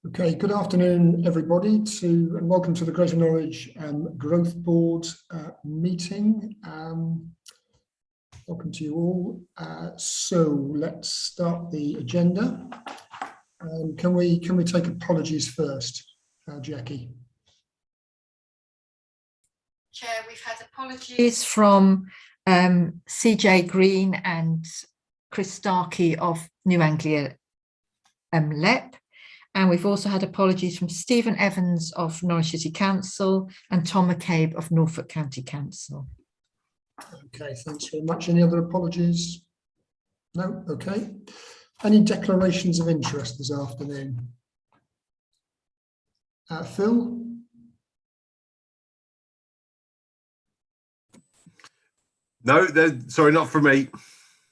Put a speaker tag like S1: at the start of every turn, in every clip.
S1: Okay, good afternoon, everybody, and welcome to the Greater Norwich Growth Board meeting. Welcome to you all. So let's start the agenda. Can we take apologies first, Jackie?
S2: Chair, we've had apologies from CJ Green and Chris Starkey of New Anglia LEP. And we've also had apologies from Stephen Evans of Norwich City Council and Tom McCabe of Norfolk County Council.
S1: Okay, thanks very much. Any other apologies? No? Okay. Any declarations of interest this afternoon? Phil?
S3: No, sorry, not from me.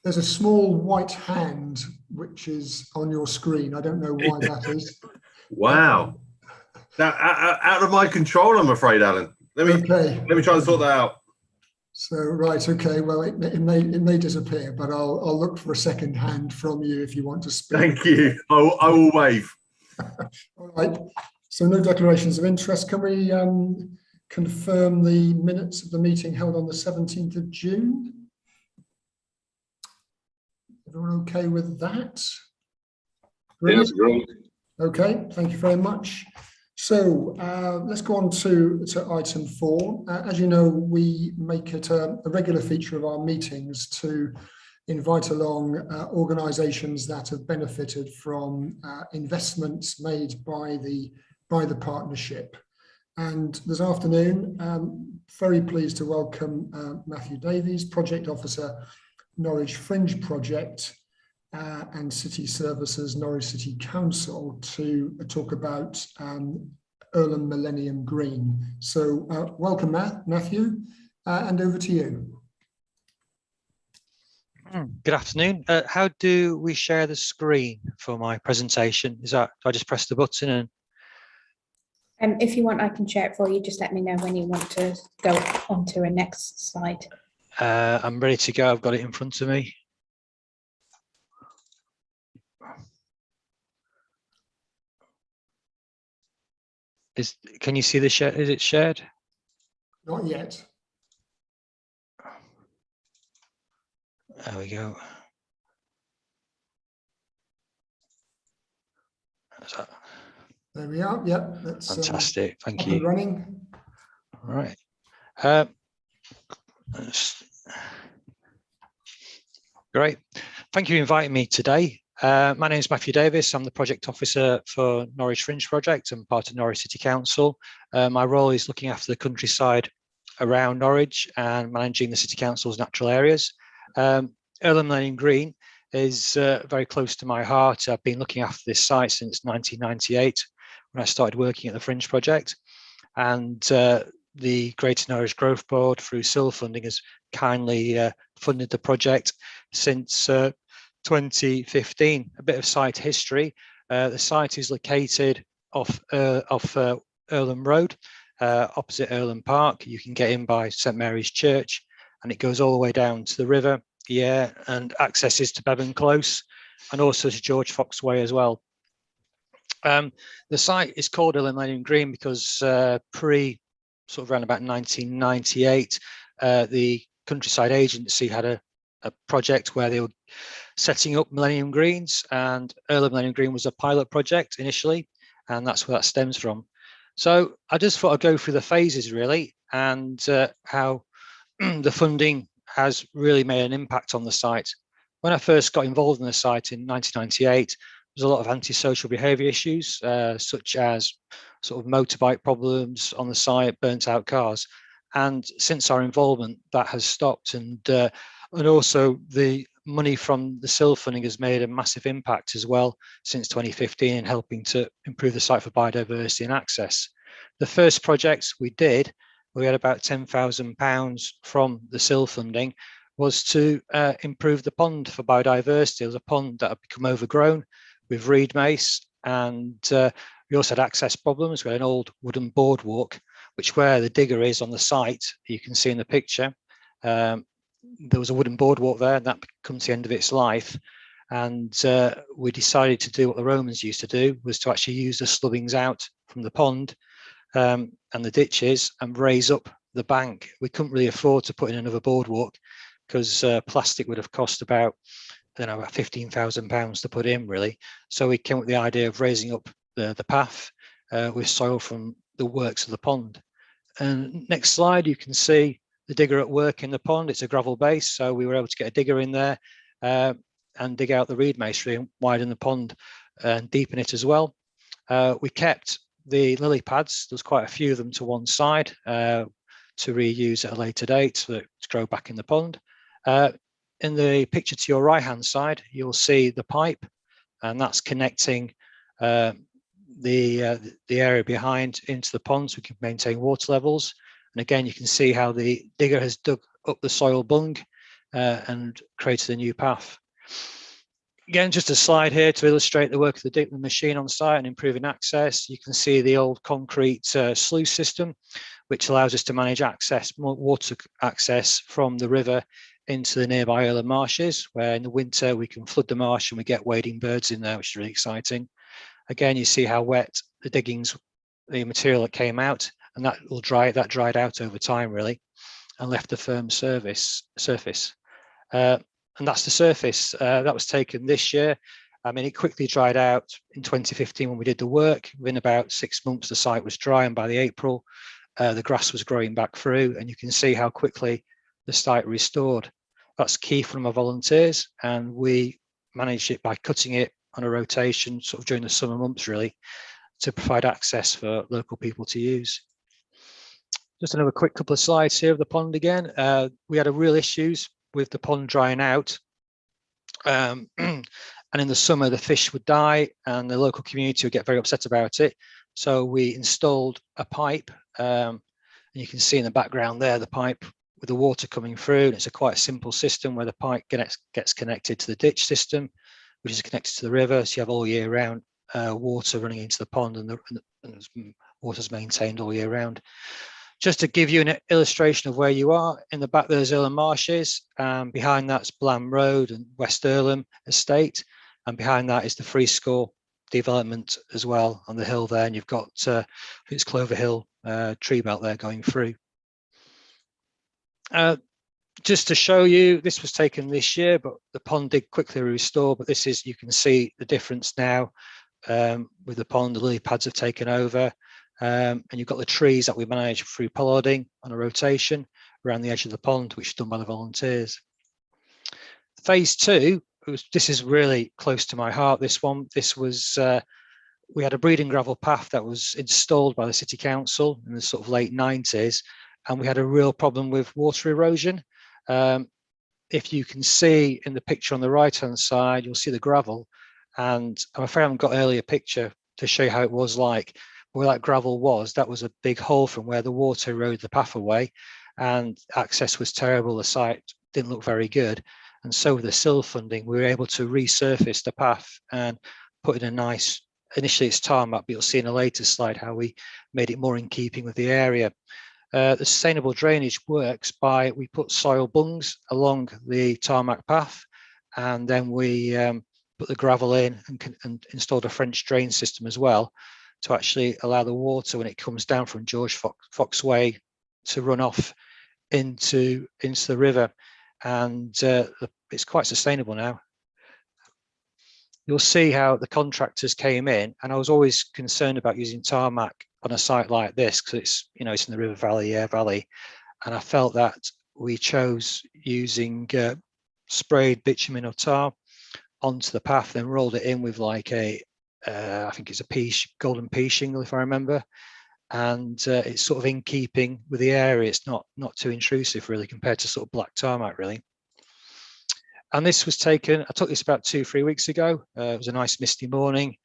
S1: There's a small white hand which is on your screen. I don't know why that is.
S3: Wow. Out of my control, I'm afraid, Alan. Let me try and sort that out.
S1: So right, okay. Well, it may disappear, but I'll look for a second hand from you if you want to speak.
S3: Thank you. I will wave.
S1: All right. So no declarations of interest. Can we confirm the minutes of the meeting held on the 17th of June? Everyone okay with that?
S3: Yes, great.
S1: Okay, thank you very much. So let's go on to item 4. As you know, we make it a regular feature of our meetings to invite along organisations that have benefited from investments made by the partnership. And this afternoon, very pleased to welcome Matthew Davies, Project Officer, Norwich Fringe Project and City Services, Norwich City Council, to talk about Earlham Millennium Green. So welcome, Matthew, and over to you.
S4: Good afternoon. How do we share the screen for my presentation? Do I just press the button and?
S5: If you want, I can share it for you. Just let me know when you want to go on to a next slide.
S4: I'm ready to go. I've got it in front of me. Can you see the share? Is it shared?
S1: Not yet.
S4: There we go.
S1: There we are. Yep, that's
S4: fantastic. Thank
S1: up
S4: you.
S1: and running.
S4: All right. Great. Thank you for inviting me today. My name is Matthew Davies. I'm the project officer for Norwich Fringe Project. I'm part of Norwich City Council. My role is looking after the countryside around Norwich and managing the City Council's natural areas. Earlham Millennium Green is very close to my heart. I've been looking after this site since 1998 when I started working at the Fringe Project. And the Greater Norwich Growth Board through SIL funding has kindly funded the project since 2015. A bit of site history. The site is located off Earlham Road, opposite Earlham Park. You can get in by St Mary's Church, and it goes all the way down to the river, and accesses to Bevan Close, and also to George Fox Way as well. The site is called Earlham Millennium Green because sort of around about 1998, the Countryside Agency had a project where they were setting up Millennium Greens, and Earlham Millennium Green was a pilot project initially, and that's where that stems from. So I just thought I'd go through the phases really, and how the funding has really made an impact on the site. When I first got involved in the site in 1998, there's a lot of antisocial behaviour issues, such as sort of motorbike problems on the site, burnt out cars. And since our involvement, that has stopped. And also the money from the SIL funding has made a massive impact as well since 2015 in helping to improve the site for biodiversity and access. The first projects we did, we had about £10,000 from the SIL funding, was to improve the pond for biodiversity. It was a pond that had become overgrown with reed mace, and we also had access problems. We had an old wooden boardwalk, which where the digger is on the site, you can see in the picture, there was a wooden boardwalk there, and that comes to the end of its life. And we decided to do what the Romans used to do, was to actually use the slubbings out from the pond and the ditches and raise up the bank. We couldn't really afford to put in another boardwalk because plastic would have cost about, I don't know, about £15,000 to put in, really. So we came up with the idea of raising up the path with soil from the works of the pond. And next slide, you can see the digger at work in the pond. It's a gravel base, so we were able to get a digger in there and dig out the reed masonry and widen the pond and deepen it as well. We kept the lily pads, there's quite a few of them, to one side to reuse at a later date so that to grow back in the pond. In the picture to your right hand side, you'll see the pipe, and that's connecting the area behind into the pond so we can maintain water levels. And again, you can see how the digger has dug up the soil bung and created a new path. Again, just a slide here to illustrate the work of the machine on site and improving access. You can see the old concrete sluice system, which allows us to manage access, water access from the river into the nearby Irland marshes, where in the winter we can flood the marsh and we get wading birds in there, which is really exciting. Again, you see how wet the diggings, the material that came out, and that dried out over time, really, and left a firm surface. And that's the surface that was taken this year. I mean, it quickly dried out in 2015 when we did the work. Within about 6 months, the site was dry, and by the April, the grass was growing back through, and you can see how quickly the site restored. That's key from our volunteers, and we managed it by cutting it on a rotation sort of during the summer months, really, to provide access for local people to use. Just another quick couple of slides here of the pond again. We had a real issues with the pond drying out. And in the summer, the fish would die and the local community would get very upset about it. So we installed a pipe, and you can see in the background there, the pipe with the water coming through. And it's a quite simple system where the pipe gets connected to the ditch system, which is connected to the river. So you have all year round water running into the pond, and the water's maintained all year round. Just to give you an illustration of where you are, in the back there's Irland Marshes, behind that's Blam Road and West Irland Estate, and behind that is the Free Score development as well on the hill there, and you've got I think it's Clover Hill tree belt there going through. Just to show you, this was taken this year, but the pond did quickly restore, but this is, you can see the difference now with the pond. The lily pads have taken over. And you've got the trees that we manage through pollarding on a rotation around the edge of the pond, which is done by the volunteers. Phase 2, this is really close to my heart, this one. This was, we had a breeding gravel path that was installed by the City Council in the sort of late 90s, and we had a real problem with water erosion. If you can see in the picture on the right-hand side, you'll see the gravel, and I'm afraid I haven't got an earlier picture to show you how it was like. Where that gravel was, that was a big hole from where the water eroded the path away, and access was terrible. The site didn't look very good, and so with the SIL funding, we were able to resurface the path and put in a nice, initially it's tarmac, but you'll see in a later slide how we made it more in keeping with the area. The sustainable drainage works by, we put soil bungs along the tarmac path, and then we put the gravel in and installed a French drain system as well, to actually allow the water when it comes down from George Fox Way to run off into the river. And it's quite sustainable now. You'll see how the contractors came in, and I was always concerned about using tarmac on a site like this because it's, you know, it's in the River Valley, Aire Valley, and I felt that we chose using sprayed bitumen or tar onto the path, then rolled it in with like a I think it's a golden pea shingle, if I remember, and it's sort of in keeping with the area. It's not too intrusive really compared to sort of black tarmac really. And this was taken, I took this about 2-3 weeks ago. It was a nice misty morning.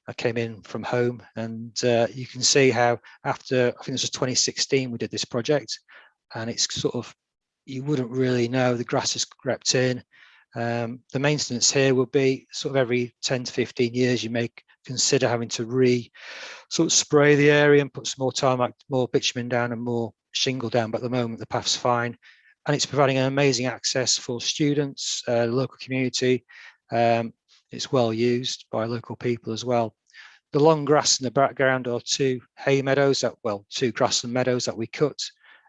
S4: I came in from home, and you can see how after, I think this was 2016 we did this project, and it's sort of, you wouldn't really know, the grass has crept in. The maintenance here will be sort of every 10 to 15 years you may consider having to sort of spray the area and put some more tarmac, more bitumen down and more shingle down, but at the moment the path's fine, and it's providing an amazing access for students, the local community, It's well used by local people as well. The long grass in the background are two hay meadows, two grassland meadows that we cut.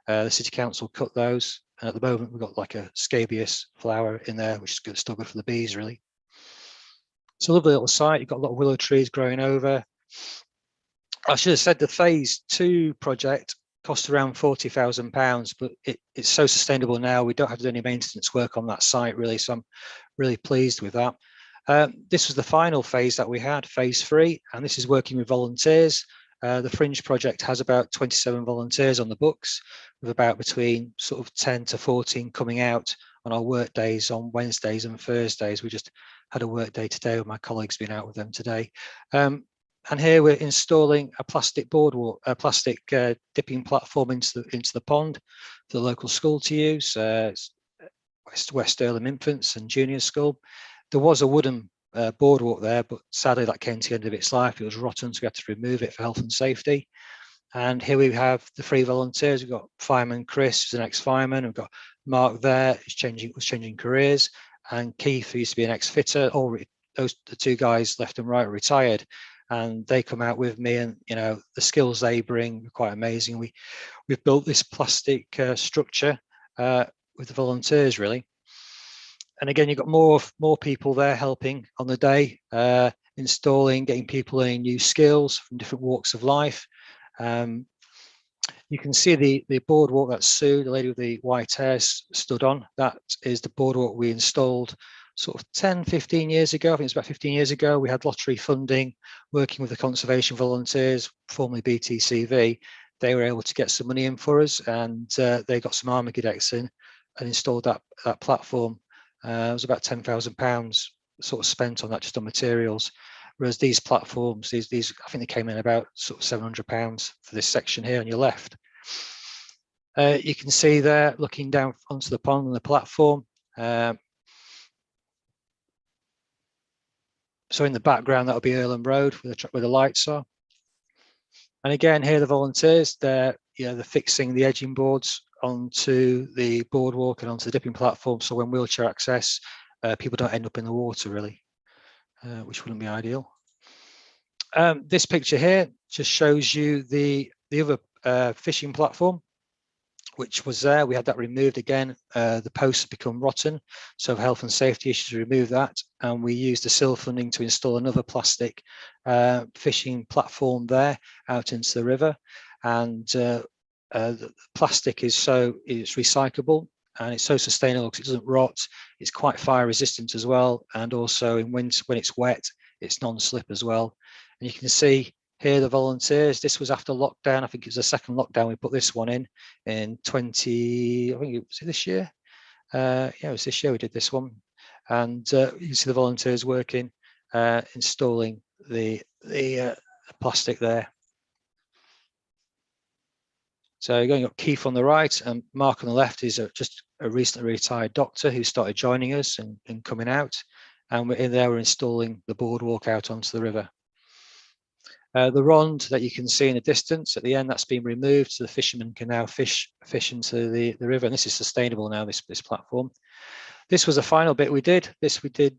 S4: The City Council cut those. And at the moment, we've got like a scabious flower in there, which is good, still good for the bees, really. It's a lovely little site. You've got a lot of willow trees growing over. I should have said the phase 2 project cost around £40,000, but it's so sustainable now. We don't have to do any maintenance work on that site, really. So I'm really pleased with that. This was the final phase that we had, phase 3, and this is working with volunteers. The Fringe project has about 27 volunteers on the books, with about between sort of 10 to 14 coming out on our work days on Wednesdays and Thursdays. We just had a work day today with my colleagues, been out with them today. And here we're installing a plastic boardwalk, a plastic dipping platform into the pond for the local school to use, West Earlham Infants and Junior School. There was a wooden boardwalk there, but sadly that came to the end of its life. It was rotten, so we had to remove it for health and safety. And here we have the 3 volunteers. We've got fireman Chris, who's an ex-fireman. We've got Mark there, who's was changing careers, and Keith, who used to be an ex-fitter. The 2 guys left and right are retired, and they come out with me, and the skills they bring are quite amazing. We've built this plastic structure with the volunteers, really. And again, you've got more people there helping on the day, installing, getting people learning new skills from different walks of life. You can see the boardwalk that Sue, the lady with the white hair, stood on. That is the boardwalk we installed sort of 10, 15 years ago. I think it's about 15 years ago. We had lottery funding, working with the conservation volunteers, formerly BTCV. They were able to get some money in for us, and they got some Armageddon in and installed that platform. It was about £10,000 sort of spent on that, just on materials. Whereas these platforms, these I think they came in about sort of £700 for this section here on your left. You can see there, looking down onto the pond and the platform. So in the background, that'll be Earlham Road where the lights are. And again, here the volunteers, they're fixing the edging boards onto the boardwalk and onto the dipping platform, so when wheelchair access, people don't end up in the water, really, which wouldn't be ideal. This picture here just shows you the other fishing platform, which was there. We had that removed again. The posts have become rotten, so for health and safety issues, we removed that, and we used the SIL funding to install another plastic fishing platform there out into the river. And the plastic is it's recyclable, and it's so sustainable because it doesn't rot. It's quite fire resistant as well, and also in winter when it's wet, it's non-slip as well. And you can see here the volunteers. This was after lockdown. I think it was the second lockdown. We put this one in 20. I think it was this year. Yeah, it was this year we did this one, and you can see the volunteers working, installing the plastic there. So you've got Keith on the right, and Mark on the left is just a recently retired doctor who started joining us and coming out. And we're in there, we're installing the boardwalk out onto the river. The rond that you can see in the distance at the end, that's been removed, so the fishermen can now fish into the river. And this is sustainable now, this platform. This was the final bit we did. This we did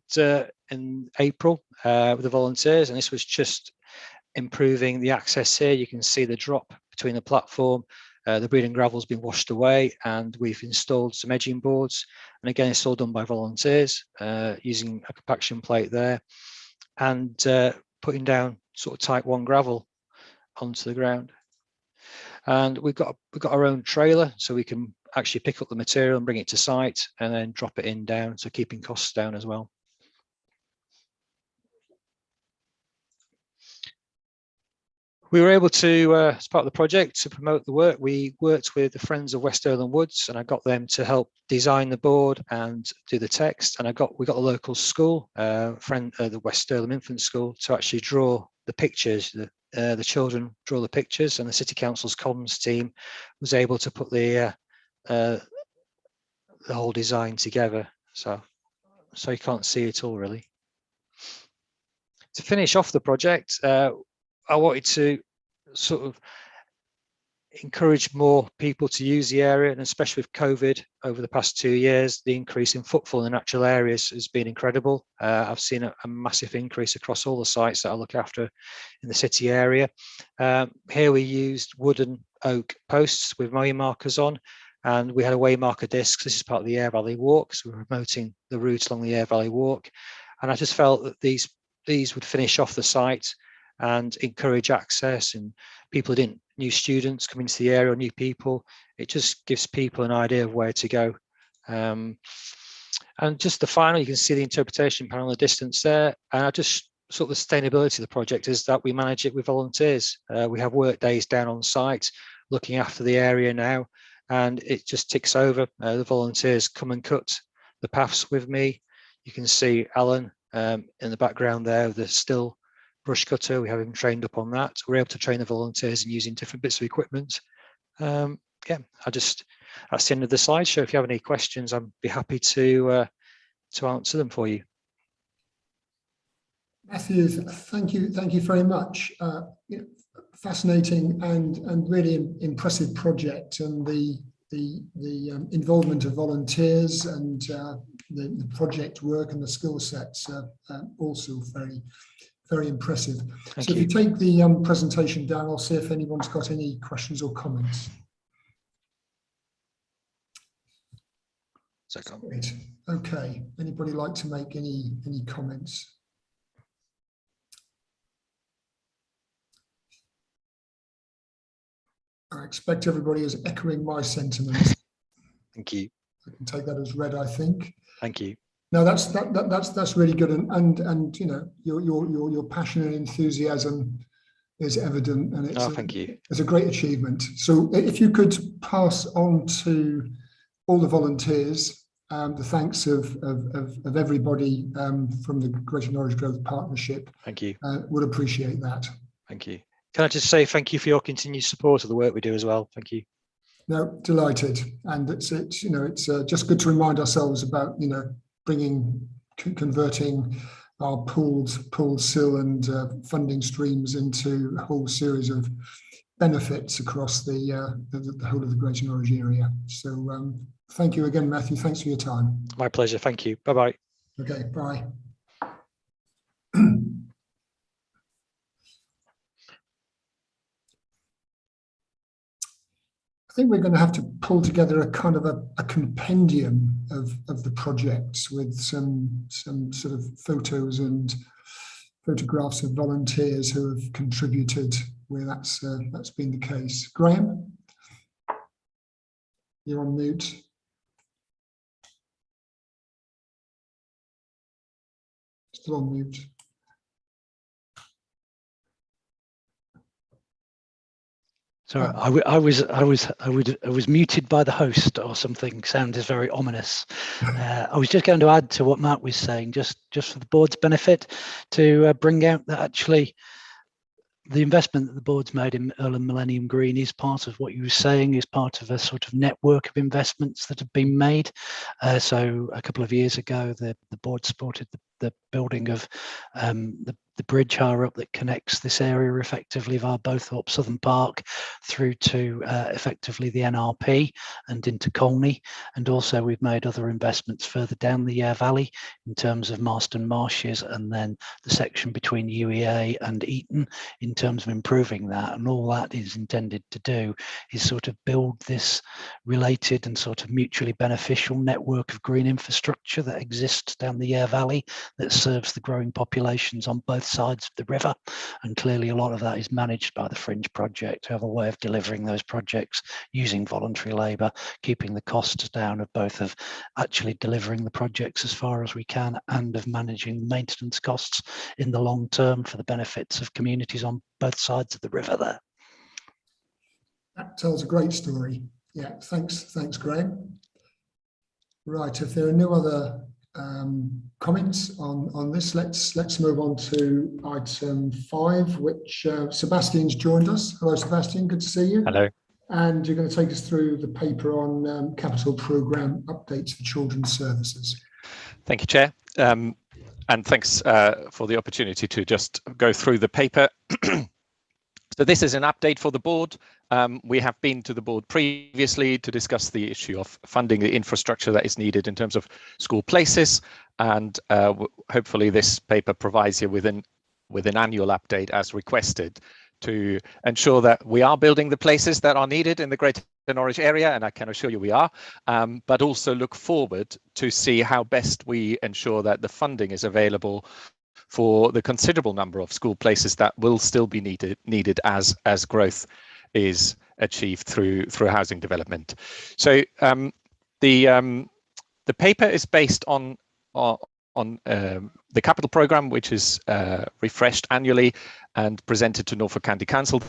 S4: in April with the volunteers, and this was just improving the access here. You can see the drop between the platform. The breeding gravel has been washed away, and we've installed some edging boards. And again, it's all done by volunteers using a compaction plate there, and putting down sort of type 1 gravel onto the ground. And we've got our own trailer, so we can actually pick up the material and bring it to site and then drop it down, so keeping costs down as well. We were able to, as part of the project, to promote the work. We worked with the Friends of West Earlham Woods, and I got them to help design the board and do the text. And we got the local school, the West Earlham Infant School, to actually draw the pictures. The children draw the pictures, and the City Council's comms team was able to put the whole design together. So you can't see it all, really. To finish off the project, I wanted to sort of encourage more people to use the area, and especially with COVID over the past 2 years, the increase in footfall in the natural areas has been incredible. I've seen a massive increase across all the sites that I look after in the city area. Here we used wooden oak posts with waymarkers on, and we had a waymarker disc. This is part of the Air Valley Walk, so we're promoting the route along the Air Valley Walk. And I just felt that these would finish off the site and encourage access, and people didn't, new students coming to the area, or new people, it just gives people an idea of where to go. And just the final, you can see the interpretation panel in the distance there. And I just sort of the sustainability of the project is that we manage it with volunteers. We have work days down on site looking after the area now, and it just ticks over. The volunteers come and cut the paths with me. You can see Alan in the background there, the still brush cutter. We have him trained up on that. We're able to train the volunteers in using different bits of equipment. Yeah, that's the end of the slideshow. If you have any questions, I'd be happy to answer them for you.
S1: Matthew, thank you very much. Fascinating and really impressive project, and the involvement of volunteers and the project work and the skill sets are also very impressive. So if you take the presentation down, I'll see if anyone's got any questions or comments. Great. Okay. Anybody like to make any comments? I expect everybody is echoing my sentiments.
S4: Thank you.
S1: I can take that as read, I think.
S4: Thank you.
S1: No, that's really good, and you know, your passion and enthusiasm is evident, and it's
S4: thank you.
S1: It's a great achievement. So if you could pass on to all the volunteers the thanks of everybody from the Greater Norwich Growth Partnership.
S4: Thank you.
S1: Would appreciate that.
S4: Thank you. Can I just say thank you for your continued support of the work we do as well? Thank you.
S1: No, delighted, and it's you know, it's just good to remind ourselves about, you know, converting our pooled SIL and funding streams into a whole series of benefits across the whole of the Greater Norwich area. So thank you again, Matthew. Thanks for your time.
S4: My pleasure. Thank you. Bye-bye.
S1: Okay, bye. I think we're going to have to pull together a kind of a compendium of the projects with some sort of photos and photographs of volunteers who have contributed where that's been the case. Graham, you're on mute. Still on mute.
S6: Sorry, I was muted by the host or something. Sound is very ominous. I was just going to add to what Matt was saying, just for the board's benefit, to bring out that actually the investment that the board's made in Earl and Millennium Green is part of what you were saying, is part of a sort of network of investments that have been made. So a couple of years ago, the board supported the building of the bridge higher up that connects this area effectively via Bothorpe Southern Park through to effectively the NRP and into Colney. And also we've made other investments further down the Yare Valley in terms of Marston Marshes, and then the section between UEA and Eton in terms of improving that. And all that is intended to do is sort of build this related and sort of mutually beneficial network of green infrastructure that exists down the Yare Valley that serves the growing populations on both sides of the river. And clearly a lot of that is managed by the Fringe Project, who have a way of delivering those projects using voluntary labour, keeping the costs down of both of actually delivering the projects as far as we can and of managing the maintenance costs in the long term for the benefits of communities on both sides of the river there.
S1: That tells a great story. Yeah, thanks, Graham. Right, if there are no other comments on this, let's move on to item 5, which Sebastian's joined us. Hello, Sebastian, good to see you.
S7: Hello.
S1: And you're going to take us through the paper on capital programme updates for children's services.
S7: Thank you, Chair. And thanks for the opportunity to just go through the paper. So this is an update for the board we have been to the board previously to discuss the issue of funding the infrastructure that is needed in terms of school places, and hopefully this paper provides you with an annual update as requested to ensure that we are building the places that are needed in the Greater Norwich area, and I can assure you we are, but also look forward to see how best we ensure that the funding is available for the considerable number of school places that will still be needed as growth is achieved through housing development. So the paper is based on the capital programme, which is refreshed annually and presented to Norfolk County Council.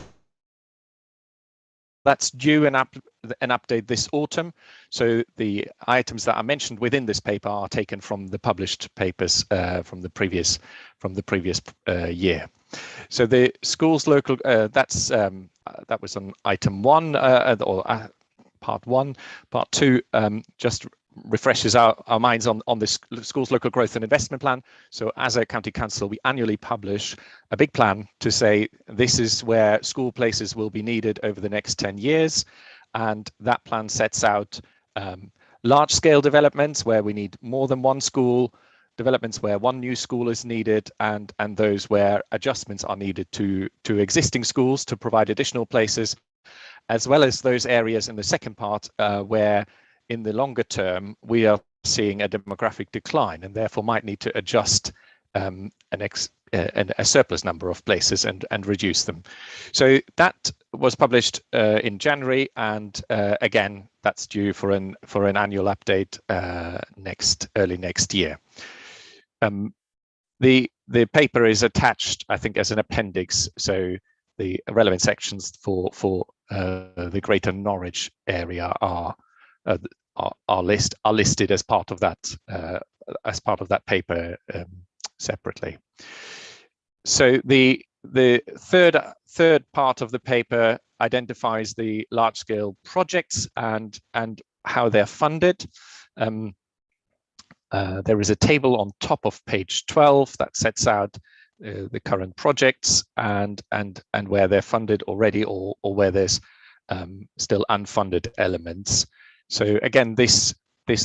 S7: That's due an update this autumn. So the items that are mentioned within this paper are taken from the published papers from the previous year. So the schools local, that was on item 1 or part 1. Part 2 just refreshes our minds on this schools local growth and investment plan. So as a county council, we annually publish a big plan to say this is where school places will be needed over the next 10 years. And that plan sets out large scale developments where we need more than one school, developments where one new school is needed, and those where adjustments are needed to existing schools to provide additional places, as well as those areas in the second part where in the longer term, we are seeing a demographic decline and therefore might need to adjust a surplus number of places and reduce them. So that was published in January, and again, that's due for an annual update early next year. The paper is attached, I think, as an appendix, so the relevant sections for the Greater Norwich area are listed as part of that paper separately. So the third part of the paper identifies the large-scale projects and how they're funded. There is a table on top of page 12 that sets out the current projects and where they're funded already or where there's still unfunded elements. So again, this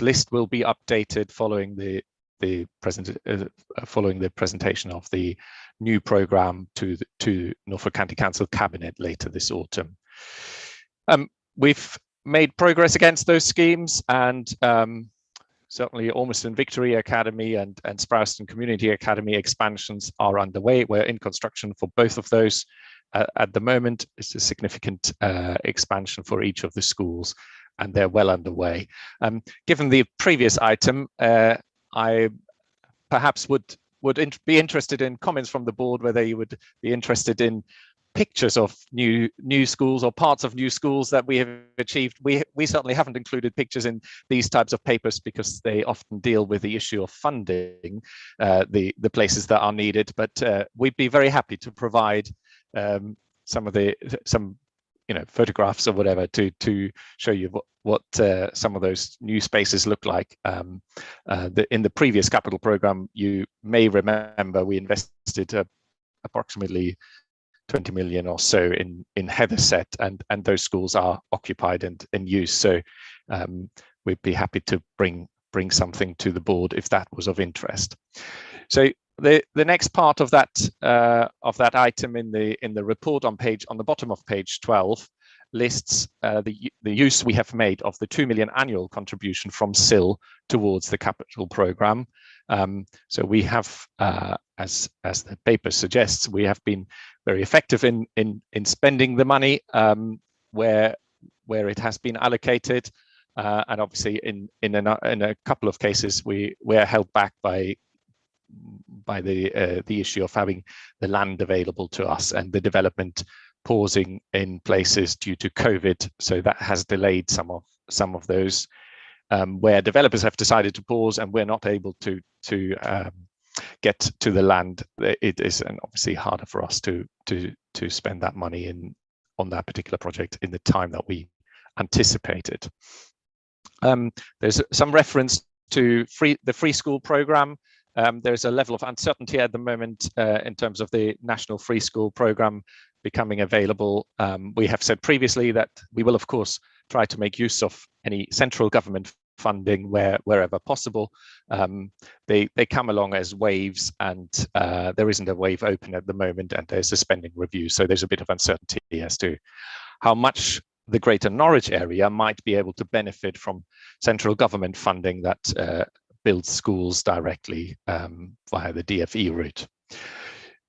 S7: list will be updated following the presentation of the new programme to Norfolk County Council Cabinet later this autumn. We've made progress against those schemes, and certainly Ormiston Victory Academy and Sprowston Community Academy expansions are underway. We're in construction for both of those at the moment. It's a significant expansion for each of the schools, and they're well underway. Given the previous item, I perhaps would be interested in comments from the board, whether you would be interested in pictures of new schools or parts of new schools that we have achieved. We certainly haven't included pictures in these types of papers because they often deal with the issue of funding the places that are needed, but we'd be very happy to provide some photographs or whatever to show you what some of those new spaces look like. In the previous capital programme, you may remember we invested approximately 20 million or so in Heatherset, and those schools are occupied and in use. So we'd be happy to bring something to the board if that was of interest. So the next part of that item in the report on the bottom of page 12 lists the use we have made of the 2 million annual contribution from SIL towards the capital programme. So we have, as the paper suggests, we have been very effective in spending the money where it has been allocated, and obviously in a couple of cases we are held back by the issue of having the land available to us and the development pausing in places due to COVID. So that has delayed some of those where developers have decided to pause and we're not able to get to the land. It is obviously harder for us to spend that money on that particular project in the time that we anticipated. There's some reference to the free school programme. There's a level of uncertainty at the moment in terms of the national free school programme becoming available. We have said previously that we will, of course, try to make use of any central government funding wherever possible. They come along as waves, and there isn't a wave open at the moment, and there's a spending review. So there's a bit of uncertainty as to how much the Greater Norwich area might be able to benefit from central government funding that builds schools directly via the DFE route.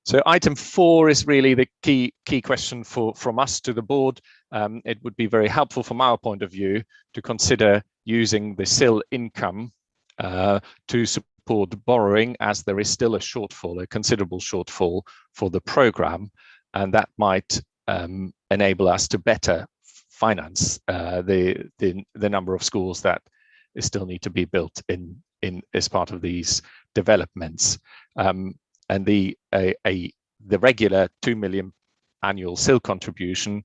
S7: So item 4 is really the key question from us to the board. It would be very helpful from our point of view to consider using the SIL income to support borrowing, as there is still a considerable shortfall for the programme, and that might enable us to better finance the number of schools that still need to be built in as part of these developments. And the regular 2 million annual SIL contribution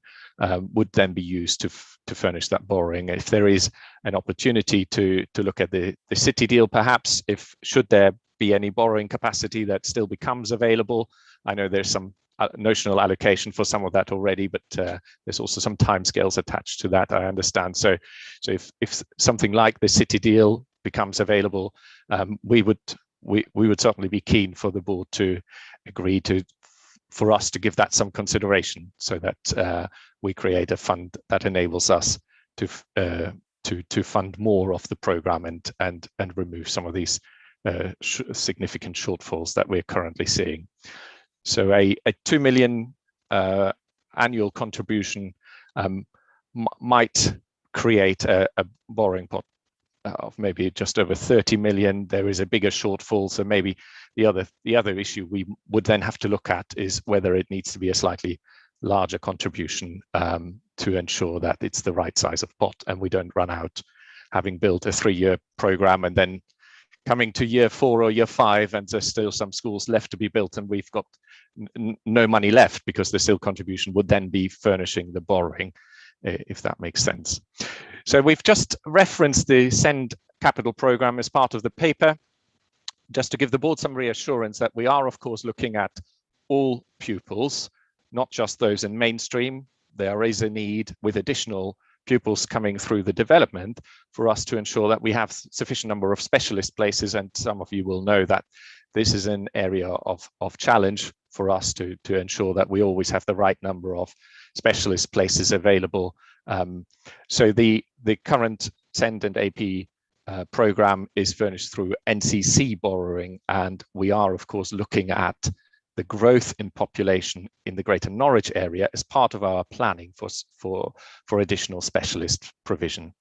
S7: would then be used to furnish that borrowing. If there is an opportunity to look at the city deal, perhaps, should there be any borrowing capacity that still becomes available. I know there's some notional allocation for some of that already, but there's also some timescales attached to that, I understand. So if something like the city deal becomes available, we would certainly be keen for the board to agree for us to give that some consideration, so that we create a fund that enables us to fund more of the programme and remove some of these significant shortfalls that we're currently seeing. So a 2 million annual contribution might create a borrowing pot of maybe just over 30 million. There is a bigger shortfall, so maybe the other issue we would then have to look at is whether it needs to be a slightly larger contribution to ensure that it's the right size of pot and we don't run out having built a 3-year programme and then coming to year 4 or year 5 and there's still some schools left to be built and we've got no money left, because the SIL contribution would then be furnishing the borrowing, if that makes sense. So we've just referenced the SEND capital programme as part of the paper, just to give the board some reassurance that we are, of course, looking at all pupils, not just those in mainstream. There is a need, with additional pupils coming through the development, for us to ensure that we have sufficient number of specialist places, and some of you will know that this is an area of challenge for us to ensure that we always have the right number of specialist places available. So the current SEND and AP programme is furnished through NCC borrowing, and we are, of course, looking at the growth in population in the Greater Norwich area as part of our planning for additional specialist provision.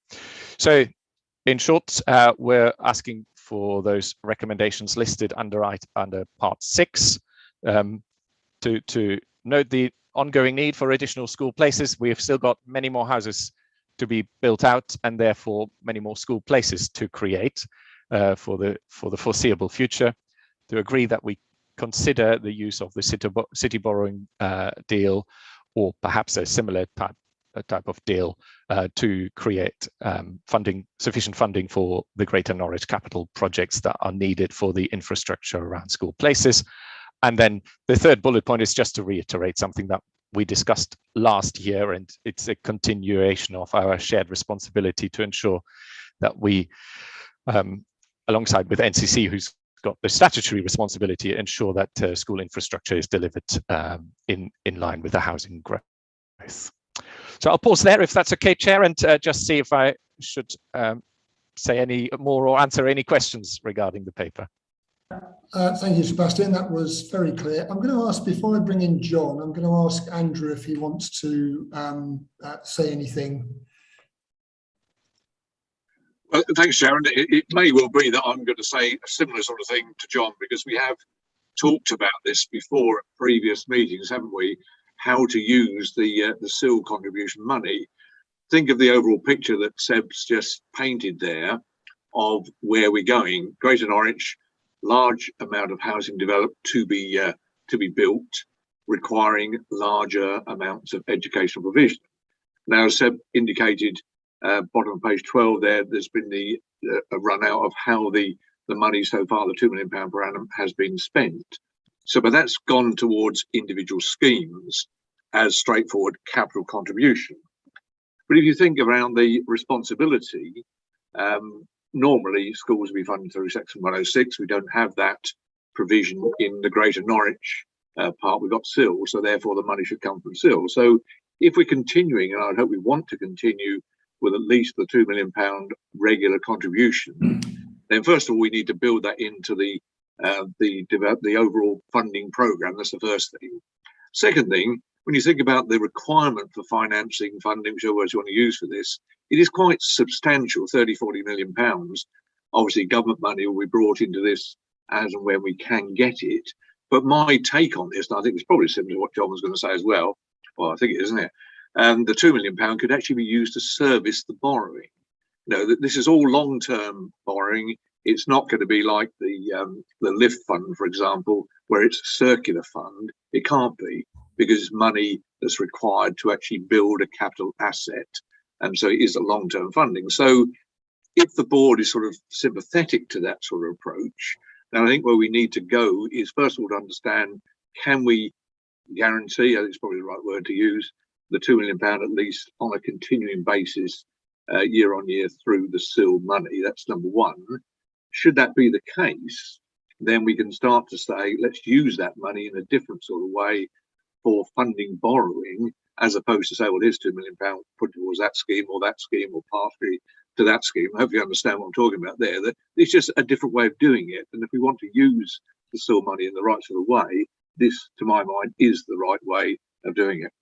S7: So in short, we're asking for those recommendations listed under part 6 to note the ongoing need for additional school places. We have still got many more houses to be built out, and therefore many more school places to create for the foreseeable future. To agree that we consider the use of the city borrowing deal, or perhaps a similar type of deal to create sufficient funding for the Greater Norwich capital projects that are needed for the infrastructure around school places. And then the third bullet point is just to reiterate something that we discussed last year, and it's a continuation of our shared responsibility to ensure that we, alongside with NCC, who's got the statutory responsibility, ensure that school infrastructure is delivered in line with the housing growth. So I'll pause there if that's okay, Chair, and just see if I should say any more or answer any questions regarding the paper.
S1: Thank you, Sebastian. That was very clear. I'm going to ask, before I bring in John, I'm going to ask Andrew if he wants to say anything.
S8: Well, thanks, Sharon. It may well be that I'm going to say a similar sort of thing to John, because we have talked about this before at previous meetings, haven't we? How to use the SIL contribution money. Think of the overall picture that Seb's just painted there of where we're going. Greater Norwich, large amount of housing developed to be built, requiring larger amounts of educational provision. Now, as Seb indicated, bottom of page 12 there's been a run out of how the money so far, the £2 million per annum, has been spent. So, but that's gone towards individual schemes. as straightforward capital contribution. But if you think around the responsibility, normally schools will be funded through Section 106. We don't have that provision in the Greater Norwich part. We've got SIL, so therefore the money should come from SIL. So if we're continuing, and I hope we want to continue with at least the £2 million regular contribution, then first of all we need to build that into the overall funding programme. That's the first thing. Second thing, when you think about the requirement for financing, funding, whichever words you want to use for this, it is quite substantial, 30–40 million pounds. Obviously, government money will be brought into this as and when we can get it. But my take on this, and I think it's probably similar to what John was going to say as well, I think it is, isn't it? The £2 million could actually be used to service the borrowing. This is all long-term borrowing. It's not going to be like the LIFT fund, for example, where it's a circular fund. It can't be, because it's money that's required to actually build a capital asset. And so it is a long-term funding. So if the board is sort of sympathetic to that sort of approach, then I think where we need to go is first of all to understand, can we guarantee, I think it's probably the right word to use, the £2 million at least on a continuing basis year on year through the SIL money? That's number one. Should that be the case, then we can start to say, let's use that money in a different sort of way for funding borrowing, as opposed to say, well, here's £2 million put towards that scheme or partially to that scheme. I hope you understand what I'm talking about there. That it's just a different way of doing it. And if we want to use the SIL money in the right sort of way, this, to my mind, is the right way of doing it.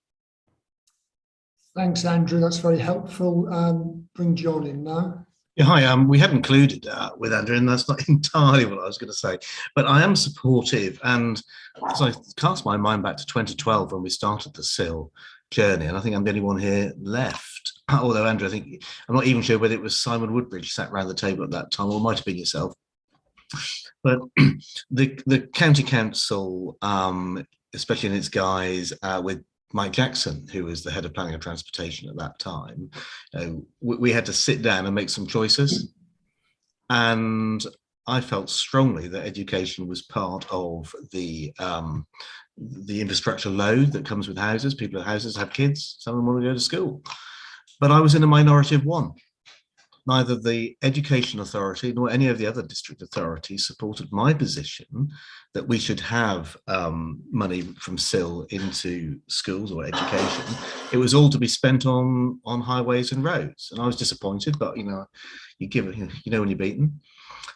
S1: Thanks, Andrew. That's very helpful. Bring John in now.
S9: Yeah, hi. We had included with Andrew, and that's not entirely what I was going to say, but I am supportive. And as I cast my mind back to 2012 when we started the SIL journey, and I think I'm the only one here left. Although, Andrew, I think I'm not even sure whether it was Simon Woodbridge sat around the table at that time, or it might have been yourself. But the county council, especially in its guise with Mike Jackson, who was the head of planning and transportation at that time, we had to sit down and make some choices. And I felt strongly that education was part of the infrastructure load that comes with houses. People at houses have kids, some of them want to go to school. But I was in a minority of one. Neither the Education Authority nor any of the other district authorities supported my position that we should have money from SIL into schools or education. It was all to be spent on highways and roads, and I was disappointed. But you give it, when you're beaten.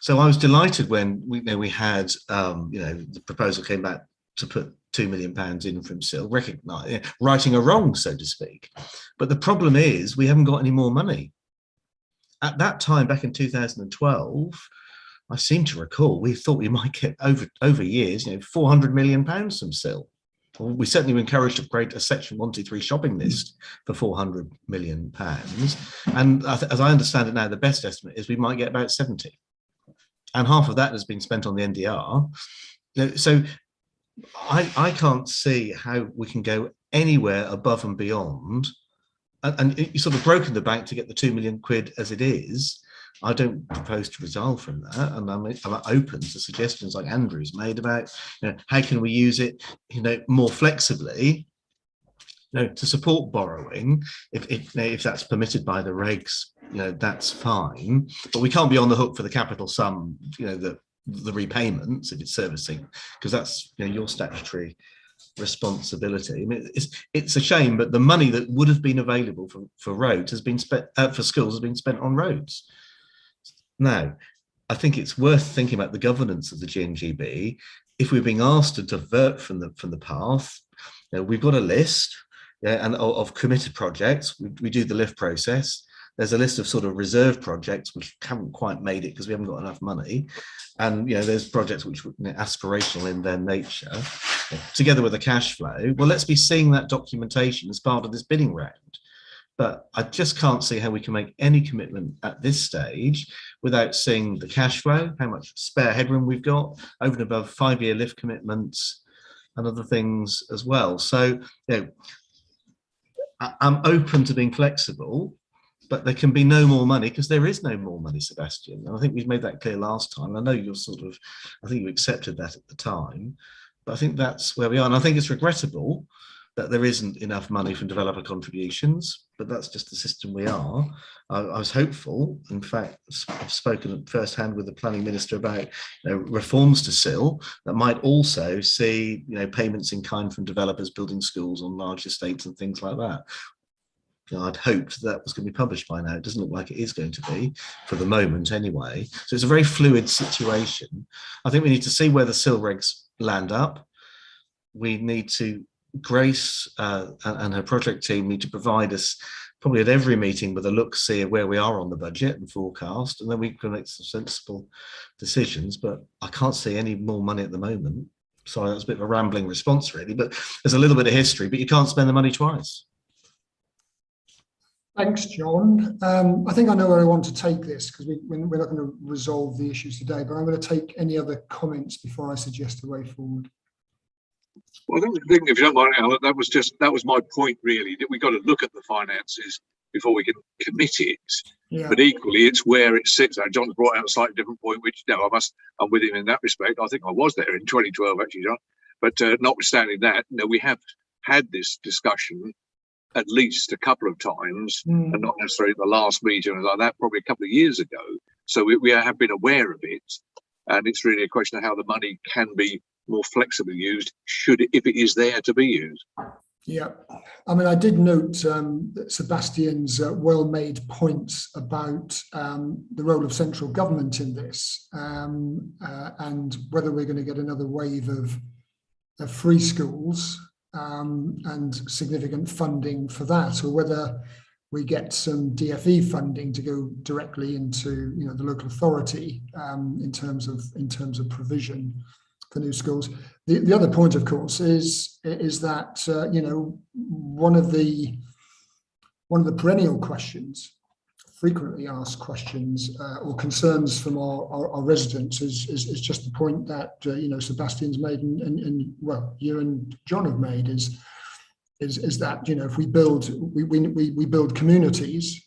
S9: So I was delighted when we had the proposal came back to put £2 million in from SIL, righting a wrong, so to speak. But the problem is we haven't got any more money. At that time, back in 2012, I seem to recall we thought we might get over years, £400 million from SIL. Well, we certainly were encouraged to create a Section 123 shopping list for £400 million. And as I understand it now, the best estimate is we might get about 70. And half of that has been spent on the NDR. So I can't see how we can go anywhere above and beyond. And you sort of broken the bank to get the £2 million as it is. I don't propose to resolve from that, and I'm open to suggestions like Andrew's made about how can we use it more flexibly to support borrowing if that's permitted by the regs. That's fine, but we can't be on the hook for the capital sum, the repayments if it's servicing, because that's your statutory responsibility. I mean, it's a shame, but the money that would have been available for roads has been spent for schools has been spent on roads. Now, I think it's worth thinking about the governance of the GNGB. If we're being asked to divert from the path, we've got a list and of committed projects. We do the LIFT process. There's a list of sort of reserve projects which haven't quite made it because we haven't got enough money, and there's projects which are aspirational in their nature, together with the cash flow. Well, let's be seeing that documentation as part of this bidding round. But I just can't see how we can make any commitment at this stage without seeing the cash flow, how much spare headroom we've got over and above 5-year LIFT commitments and other things as well. So I'm open to being flexible, but there can be no more money because there is no more money, Sebastian. And I think we've made that clear last time. I know I think you accepted that at the time, but I think that's where we are. And I think it's regrettable that there isn't enough money from developer contributions, but that's just the system we are. I was hopeful. In fact, I've spoken firsthand with the planning minister about reforms to SIL that might also see payments in kind from developers building schools on large estates and things like that. I'd hoped that was going to be published by now. It doesn't look like it is going to be for the moment anyway. So it's a very fluid situation. I think we need to see where the SIL regs land up. We need to, Grace and her project team need to provide us probably at every meeting with a look-see at where we are on the budget and forecast, and then we can make some sensible decisions. But I can't see any more money at the moment. Sorry, that was a bit of a rambling response really, but there's a little bit of history, but you can't spend the money twice.
S1: Thanks, John. I think I know where I want to take this, because we're not going to resolve the issues today, but I'm going to take any other comments before I suggest a way forward.
S8: Well, I think, if you don't mind, Alan, that was my point really, that we've got to look at the finances before we can commit it. Yeah. But equally, it's where it sits. Now, John's brought out a slightly different point, which I'm with him in that respect. I think I was there in 2012, actually, John. But notwithstanding that, we have had this discussion at least a couple of times, and not necessarily the last meeting like that, probably a couple of years ago. So we have been aware of it, and it's really a question of how the money can be more flexibly used, if it is there to be used.
S1: Yeah, I mean, I did note Sebastian's well-made points about the role of central government in this, and whether we're going to get another wave of free schools and significant funding for that, or whether we get some DFE funding to go directly into the local authority in terms of provision for new schools. The other point, of course, is that one of the perennial questions, frequently asked questions or concerns from our residents is just the point that Sebastian's made and well, you and John have made is that if we build communities,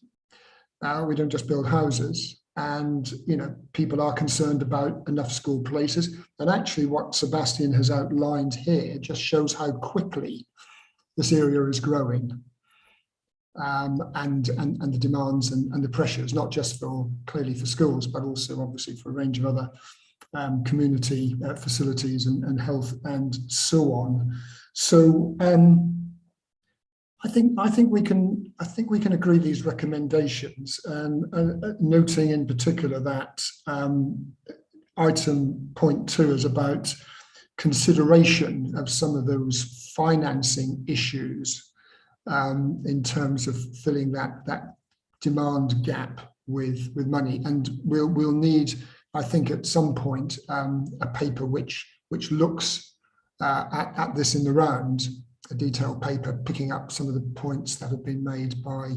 S1: we don't just build houses. And people are concerned about enough school places, and actually what Sebastian has outlined here just shows how quickly this area is growing, and the demands and the pressures, not just clearly for schools, but also obviously for a range of other community facilities and health and so on. So I think we can agree these recommendations, and noting in particular that item point 2 is about consideration of some of those financing issues in terms of filling that demand gap with money, and we'll need, I think, at some point a paper which looks at this in the round. A detailed paper picking up some of the points that have been made by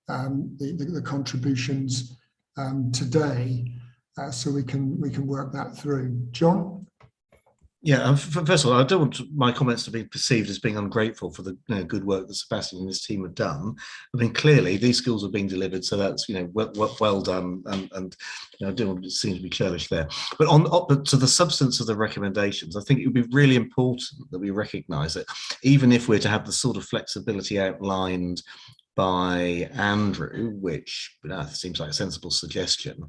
S1: the contributions today, so we can work that through. John?
S9: Yeah, first of all, I don't want my comments to be perceived as being ungrateful for the good work that Sebastian and his team have done. I mean, clearly these schools have been delivered, so that's well done, and I don't want to seem to be churlish there. But to the substance of the recommendations, I think it would be really important that we recognise that even if we're to have the sort of flexibility outlined by Andrew, which seems like a sensible suggestion,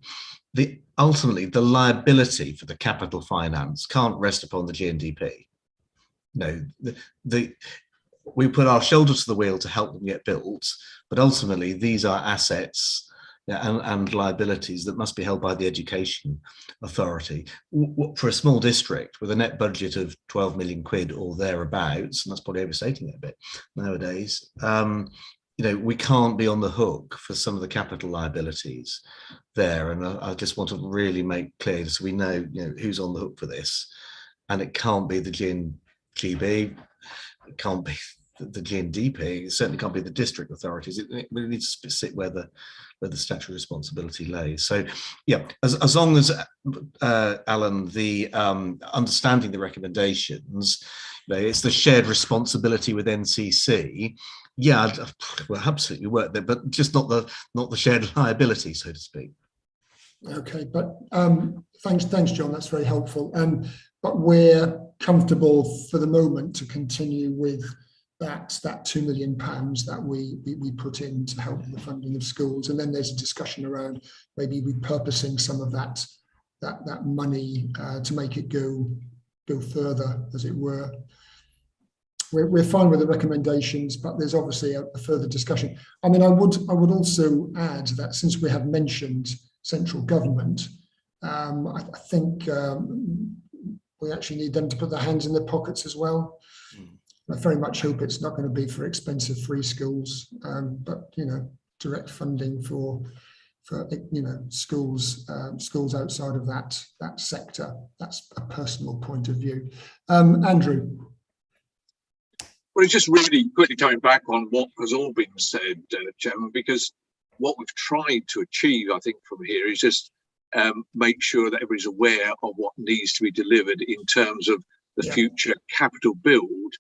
S9: ultimately the liability for the capital finance can't rest upon the GNDP. We put our shoulder to the wheel to help them get built, but ultimately these are assets and liabilities that must be held by the education authority. For a small district with a net budget of 12 million quid or thereabouts, and that's probably overstating it a bit nowadays, we can't be on the hook for some of the capital liabilities there. And I just want to really make clear, so we know, who's on the hook for this. And it can't be the GNGB, it can't be the GNDP, it certainly can't be the district authorities. It really needs to sit where the statutory responsibility lays. So yeah, as long as, Alan, the understanding the recommendations, it's the shared responsibility with NCC. Yeah, well, absolutely work there, but just not the shared liability, so to speak.
S1: Okay, but thanks, John. That's very helpful. But we're comfortable for the moment to continue with that £2 million that we put in to help with the funding of schools. And then there's a discussion around maybe repurposing some of that money to make it go further, as it were. We're fine with the recommendations, but there's obviously a further discussion. I mean, I would also add that since we have mentioned central government, I think we actually need them to put their hands in their pockets as well. I very much hope it's not going to be for expensive free schools, but direct funding for schools outside of that sector. That's a personal point of view. Andrew.
S8: Well, it's just really quickly coming back on what has all been said, Chairman, because what we've tried to achieve, I think, from here is just make sure that everybody's aware of what needs to be delivered in terms of the future capital build.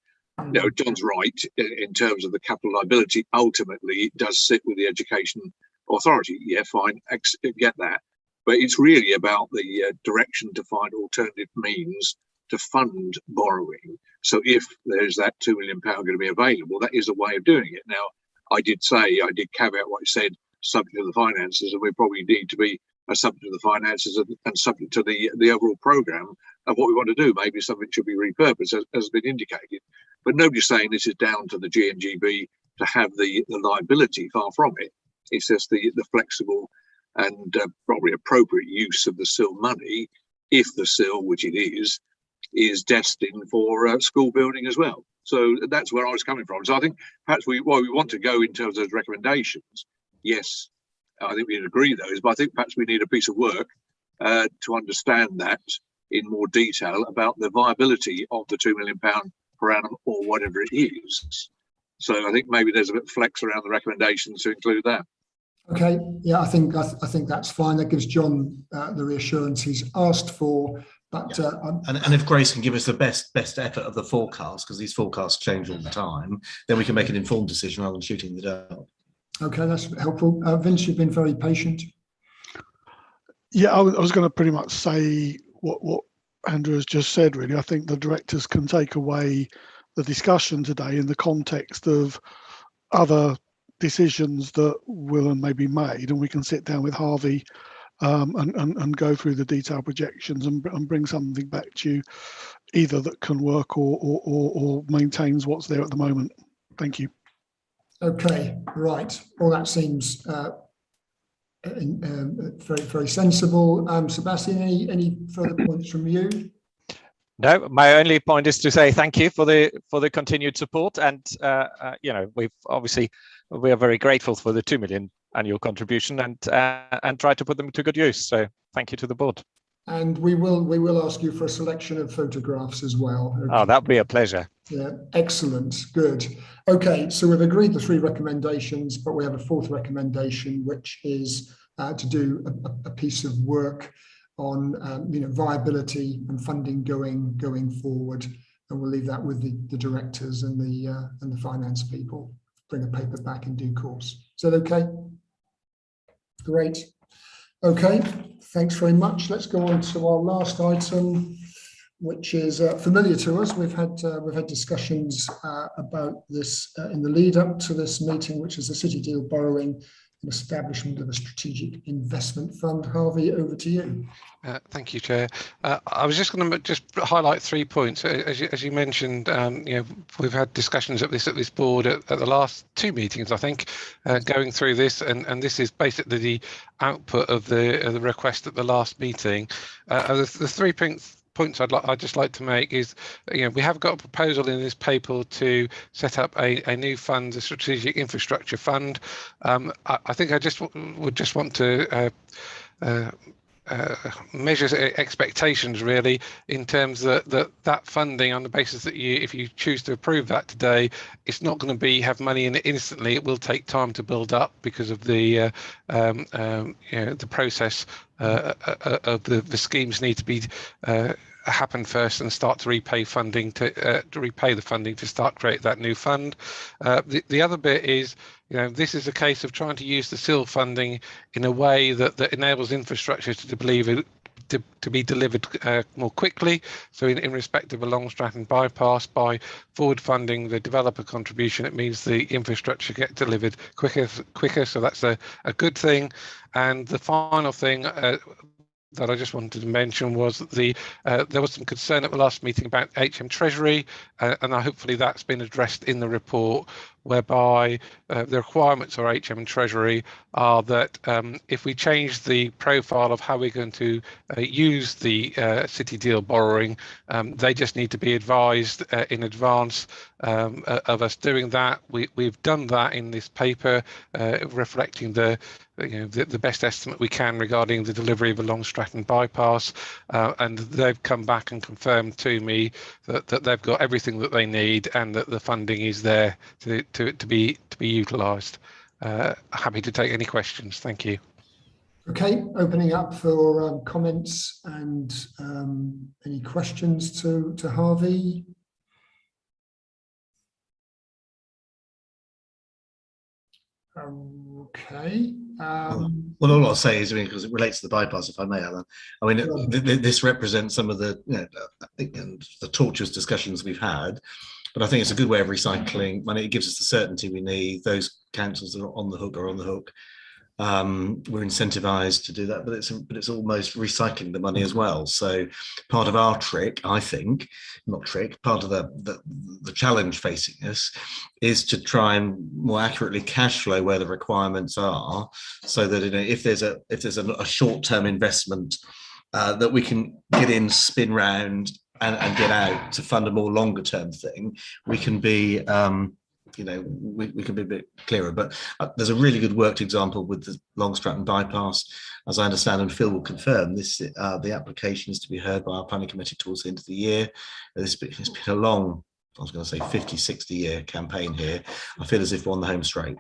S8: John's right in terms of the capital liability. Ultimately, it does sit with the Education Authority. Yeah, fine, get that. But it's really about the direction to find alternative means to fund borrowing. So if there's that £2 million going to be available, that is a way of doing it. Now, I did caveat what I said, subject to the finances, and we probably need to be subject to the finances and subject to the overall programme of what we want to do. Maybe something should be repurposed, as has been indicated. But nobody's saying this is down to the GNGB to have the liability, far from it. It's just the flexible and probably appropriate use of the SIL money, if the SIL, which it is destined for school building as well. So that's where I was coming from. So I think perhaps we want to go in terms of those recommendations. Yes, I think we'd agree those, but I think perhaps we need a piece of work to understand that in more detail about the viability of the £2 million per annum or whatever it is. So I think maybe there's a bit of flex around the recommendations to include that.
S1: Okay, yeah, I think that's fine. That gives John the reassurance he's asked for. But
S9: and if Grace can give us the best effort of the forecast, because these forecasts change all the time, then we can make an informed decision rather than shooting the dark.
S1: Okay, that's helpful. Vince, you've been very patient.
S10: Yeah, I was going to pretty much say what Andrew has just said, really. I think the directors can take away the discussion today in the context of other decisions that will and may be made, and we can sit down with Harvey and go through the detailed projections and bring something back to you, either that can work or maintains what's there at the moment. Thank you.
S1: Okay, right. Well, that seems very, very sensible. Sebastian, any further points from you?
S7: No, my only point is to say thank you for the continued support, and we are very grateful for the 2 million annual contribution and try to put them to good use. So thank you to the board.
S1: And we will ask you for a selection of photographs as well. Okay.
S7: Oh, that'd be a pleasure.
S1: Yeah, excellent, good. Okay, so we've agreed the 3 recommendations, but we have a 4th recommendation, which is to do a piece of work on viability and funding going forward, and we'll leave that with the directors and the finance people. Bring a paper back in due course. Is that okay? Great. Okay, thanks very much. Let's go on to our last item, which is familiar to us. We've had discussions about this in the lead up to this meeting, which is the City Deal borrowing and establishment of a strategic investment fund. Harvey, over to you.
S11: Thank you, Chair. I was just going to highlight 3 points. As you mentioned, we've had discussions at this board at the last 2 meetings, I think, going through this, and this is basically the output of the request at the last meeting. The 3 points I'd just like to make is, we have got a proposal in this paper to set up a new fund, a strategic infrastructure fund. I think I would just want to measure expectations, really, in terms that funding, on the basis that if you choose to approve that today, it's not going to have money in it instantly. It will take time to build up because of the process of the schemes need to be happen first and start to repay funding to repay the funding to start create that new fund. The other bit is, this is a case of trying to use the SIL funding in a way that enables infrastructure to to be delivered more quickly. So in respect of a Long Stratton bypass, by forward funding the developer contribution, it means the infrastructure get delivered quicker. So that's a good thing. And the final thing that I just wanted to mention was that there was some concern at the last meeting about HM Treasury, and hopefully that's been addressed in the report, whereby the requirements for HM and Treasury are that if we change the profile of how we're going to use the city deal borrowing, they just need to be advised in advance of us doing that. We've done that in this paper, reflecting the best estimate we can regarding the delivery of a Long Stratton bypass, and they've come back and confirmed to me that they've got everything that they need and that the funding is there to be utilised. Happy to take any questions. Thank you.
S1: Okay, opening up for comments and any questions to Harvey. Okay.
S9: Well, all I'll say is, because it relates to the bypass, if I may, Alan. I mean, this represents some of the, the tortuous discussions we've had, but I think it's a good way of recycling money. It gives us the certainty we need. Those councils that are on the hook are on the hook. We're incentivized to do that, but it's almost recycling the money as well. So part of our trick, I think, part of the challenge facing us is to try and more accurately cash flow where the requirements are, so that if there's a short-term investment that we can get in, spin round and get out to fund a more longer-term thing, we can be we can be a bit clearer. But there's a really good worked example with the Long Stratton bypass, as I understand, and Phil will confirm this. The application is to be heard by our planning committee towards the end of the year. It's been a long, I was going to say 50-60 year campaign here. I feel as if we're on the home straight,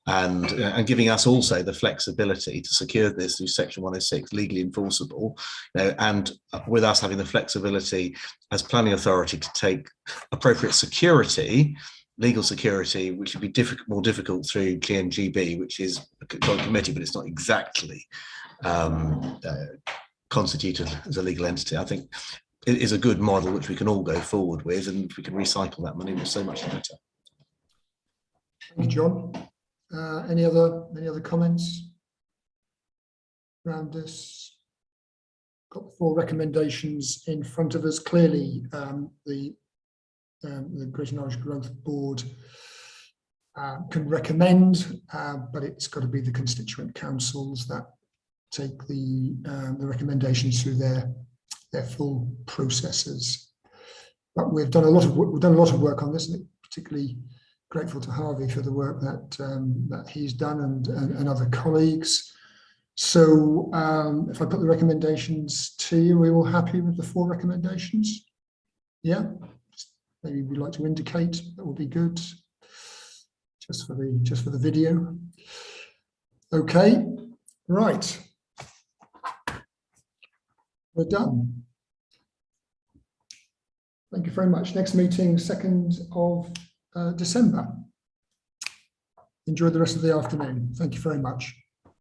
S9: and giving us also the flexibility to secure this through Section 106, legally enforceable, and with us having the flexibility as planning authority to take appropriate security, legal security, which would be more difficult through CLINGB, which is a joint committee, but it's not exactly constituted as a legal entity. I think it is a good model which we can all go forward with, and if we can recycle that money, we're so much better.
S1: Thank you, John. Any other comments around this? Got the 4 recommendations in front of us. Clearly, the Greater Norwich Growth Board can recommend, but it's got to be the constituent councils that take the recommendations through their full processes. But we've done a lot of work on this, and particularly grateful to Harvey for the work that he's done and other colleagues. So if I put the recommendations to you, are we all happy with the 4 recommendations? Yeah. Maybe we'd like to indicate, that would be good, just for the video. Okay, right. We're done. Thank you very much. Next meeting, 2nd of December. Enjoy the rest of the afternoon. Thank you very much.